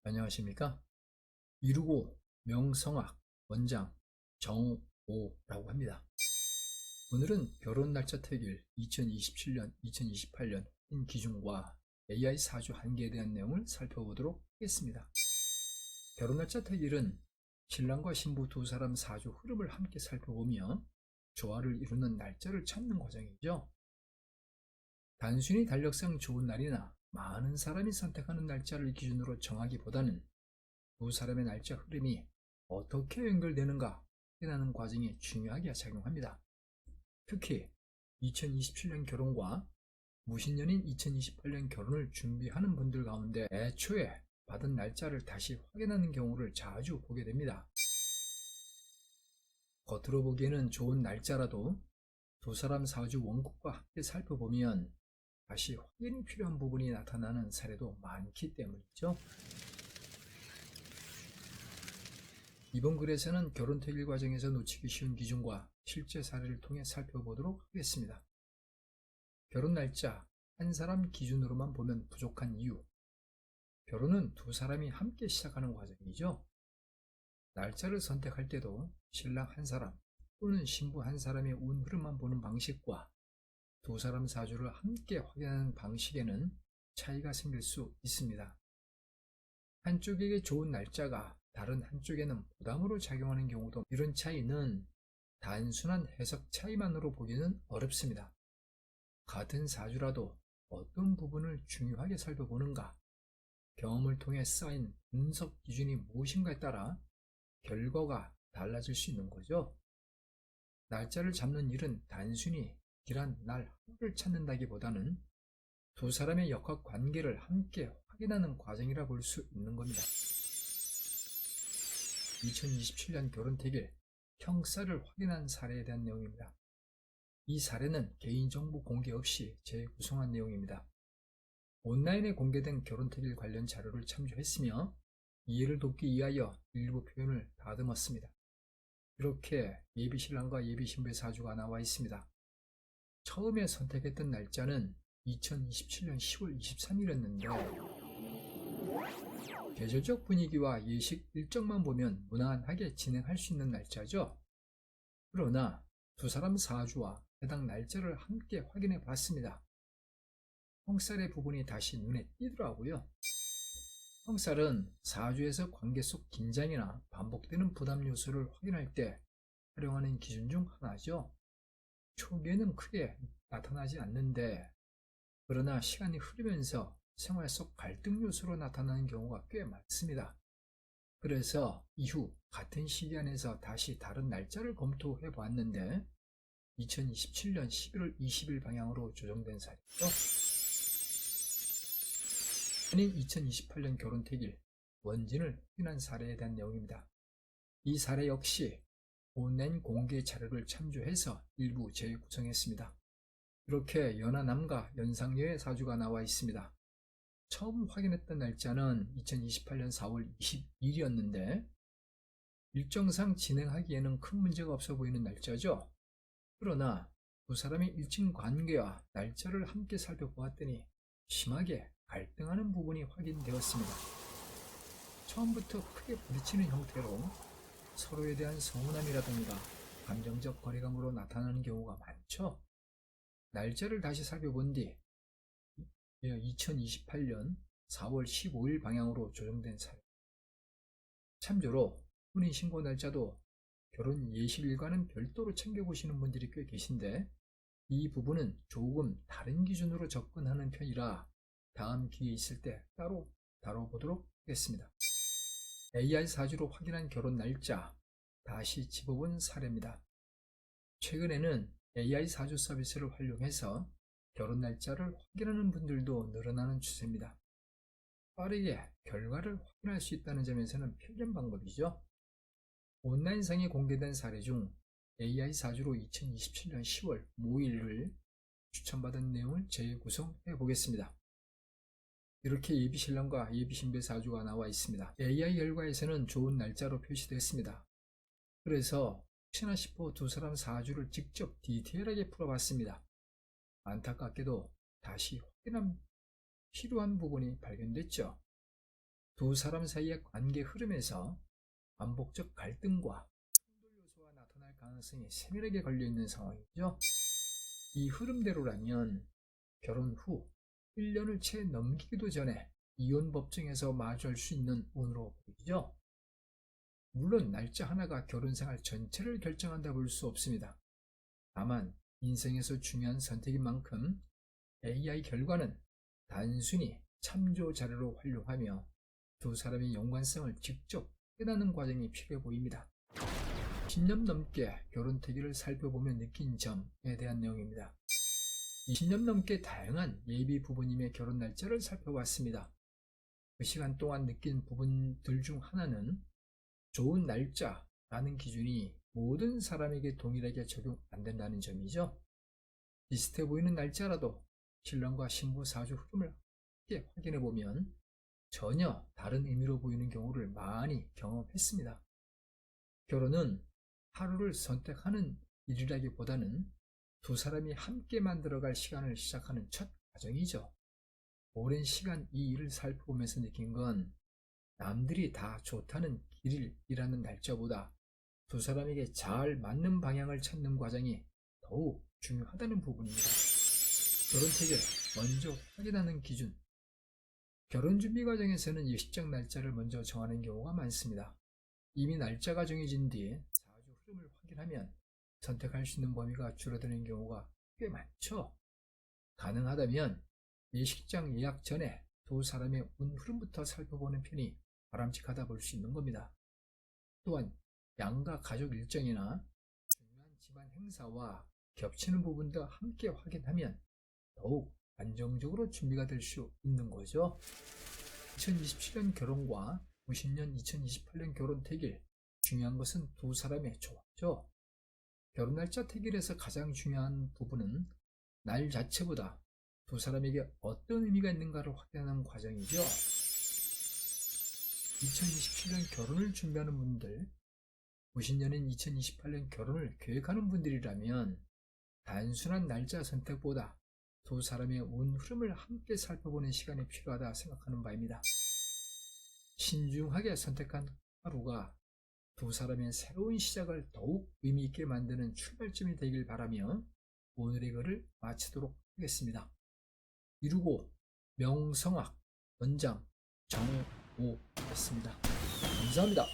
안녕하십니까? 이루고 명성학 원장 정오라고 합니다. 오늘은 결혼 날짜 태길 2027년, 2028년 기준과 AI 사주 한계에 대한 내용을 살펴보도록 하겠습니다. 결혼 날짜 태길은 신랑과 신부 두 사람 사주 흐름을 함께 살펴보며 조화를 이루는 날짜를 찾는 과정이죠. 단순히 달력상 좋은 날이나 많은 사람이 선택하는 날짜를 기준으로 정하기보다는 두 사람의 날짜 흐름이 어떻게 연결되는가 확인하는 과정이 중요하게 작용합니다. 특히 2027년 결혼과 무신년인 2028년 결혼을 준비하는 분들 가운데 애초에 받은 날짜를 다시 확인하는 경우를 자주 보게 됩니다. 겉으로 보기에는 좋은 날짜라도 두 사람 사주 원국과 함께 살펴보면 다시 확인이 필요한 부분이 나타나는 사례도 많기 때문이죠. 이번 글에서는 결혼 태길 과정에서 놓치기 쉬운 기준과 실제 사례를 통해 살펴보도록 하겠습니다. 결혼 날짜 한 사람 기준으로만 보면 부족한 이유. 결혼은 두 사람이 함께 시작하는 과정이죠. 날짜를 선택할 때도 신랑 한 사람 또는 신부 한 사람의 운 흐름만 보는 방식과 두 사람 사주를 함께 확인하는 방식에는 차이가 생길 수 있습니다. 한쪽에게 좋은 날짜가 다른 한쪽에는 부담으로 작용하는 경우도 이런 차이는 단순한 해석 차이만으로 보기는 어렵습니다. 같은 사주라도 어떤 부분을 중요하게 살펴보는가, 경험을 통해 쌓인 분석 기준이 무엇인가에 따라 결과가 달라질 수 있는 거죠. 날짜를 잡는 일은 단순히 길한 날 하루를 찾는다기보다는 두 사람의 역학 관계를 함께 확인하는 과정이라 볼 수 있는 겁니다. 2027년 결혼 태길 형사를 확인한 사례에 대한 내용입니다. 이 사례는 개인정보 공개 없이 재구성한 내용입니다. 온라인에 공개된 결혼 태길 관련 자료를 참조했으며 이해를 돕기 위하여 일부 표현을 다듬었습니다. 이렇게 예비신랑과 예비신부의 사주가 나와 있습니다. 처음에 선택했던 날짜는 2027년 10월 23일이었는데 계절적 분위기와 예식 일정만 보면 무난하게 진행할 수 있는 날짜죠. 그러나 두 사람 사주와 해당 날짜를 함께 확인해 봤습니다. 형살의 부분이 다시 눈에 띄더라고요. 형살은 사주에서 관계 속 긴장이나 반복되는 부담 요소를 확인할 때 활용하는 기준 중 하나죠. 초기에는 크게 나타나지 않는데 그러나 시간이 흐르면서 생활 속 갈등 요소로 나타나는 경우가 꽤 많습니다. 그래서 이후 같은 시기 안에서 다시 다른 날짜를 검토해 보았는데 2027년 11월 20일 방향으로 조정된 사례죠. 아닌 2028년 결혼 태길 원진을 확인한 사례에 대한 내용입니다. 이 사례 역시 온라인 공개 자료를 참조해서 일부 재구성했습니다. 이렇게 연하남과 연상녀의 사주가 나와 있습니다. 처음 확인했던 날짜는 2028년 4월 22일이었는데 일정상 진행하기에는 큰 문제가 없어 보이는 날짜죠. 그러나 두 사람의 일진 관계와 날짜를 함께 살펴보았더니 심하게 갈등하는 부분이 확인되었습니다. 처음부터 크게 부딪히는 형태로 서로에 대한 서운함이라든가 감정적 거리감으로 나타나는 경우가 많죠. 날짜를 다시 살펴본 뒤 2028년 4월 15일 방향으로 조정된 사례. 참조로 혼인신고 날짜도 결혼 예식일과는 별도로 챙겨보시는 분들이 꽤 계신데 이 부분은 조금 다른 기준으로 접근하는 편이라 다음 기회 있을 때 따로 다뤄보도록 하겠습니다. AI 사주로 확인한 결혼 날짜 다시 집어본 사례입니다. 최근에는 AI 사주 서비스를 활용해서 결혼 날짜를 확인하는 분들도 늘어나는 추세입니다. 빠르게 결과를 확인할 수 있다는 점에서는 편리한 방법이죠. 온라인상에 공개된 사례 중 AI 사주로 2027년 10월 5일을 추천받은 내용을 재구성해 보겠습니다. 이렇게 예비신랑과 예비신부의 사주가 나와 있습니다. AI 결과에서는 좋은 날짜로 표시됐습니다. 그래서 혹시나 싶어 두 사람 사주를 직접 디테일하게 풀어봤습니다. 안타깝게도 다시 확인한 필요한 부분이 발견됐죠. 두 사람 사이의 관계 흐름에서 반복적 갈등과 충돌 요소가 나타날 가능성이 세밀하게 걸려있는 상황이죠. 이 흐름대로라면 결혼 후 1년을 채 넘기기도 전에 이혼 법정에서 마주할 수 있는 운으로 보이죠. 물론 날짜 하나가 결혼 생활 전체를 결정한다 볼 수 없습니다. 다만 인생에서 중요한 선택인 만큼 AI 결과는 단순히 참조 자료로 활용하며 두 사람의 연관성을 직접 깨닫는 과정이 필요해 보입니다. 10년 넘게 결혼 태기를 살펴보며 느낀 점에 대한 내용입니다. 20년 넘게 다양한 예비 부부님의 결혼 날짜를 살펴봤습니다. 그 시간 동안 느낀 부분들 중 하나는 좋은 날짜라는 기준이 모든 사람에게 동일하게 적용 안 된다는 점이죠. 비슷해 보이는 날짜라도 신랑과 신부 사주 흐름을 함께 확인해 보면 전혀 다른 의미로 보이는 경우를 많이 경험했습니다. 결혼은 하루를 선택하는 일이라기보다는 두 사람이 함께 만들어갈 시간을 시작하는 첫 과정이죠. 오랜 시간 이 일을 살펴보면서 느낀 건 남들이 다 좋다는 길이라는 날짜보다 두 사람에게 잘 맞는 방향을 찾는 과정이 더욱 중요하다는 부분입니다. 결혼 태기를 먼저 확인하는 기준. 결혼 준비 과정에서는 예식장 날짜를 먼저 정하는 경우가 많습니다. 이미 날짜가 정해진 뒤에 사주 흐름을 확인하면 선택할 수 있는 범위가 줄어드는 경우가 꽤 많죠. 가능하다면 예식장 예약 전에 두 사람의 운 흐름부터 살펴보는 편이 바람직하다 볼 수 있는 겁니다. 또한 양가 가족 일정이나 중요한 집안 행사와 겹치는 부분도 함께 확인하면 더욱 안정적으로 준비가 될 수 있는 거죠. 2027년 결혼과 90년 2028년 결혼 태길, 중요한 것은 두 사람의 조화죠. 결혼 날짜 태길에서 가장 중요한 부분은 날 자체보다 두 사람에게 어떤 의미가 있는가를 확인하는 과정이죠. 2027년 결혼을 준비하는 분들, 90년인 2028년 결혼을 계획하는 분들이라면 단순한 날짜 선택보다 두 사람의 운 흐름을 함께 살펴보는 시간이 필요하다 생각하는 바입니다. 신중하게 선택한 하루가 두 사람의 새로운 시작을 더욱 의미 있게 만드는 출발점이 되길 바라며 오늘의 글을 마치도록 하겠습니다. 이루고 명성학 원장 정오였습니다. 감사합니다.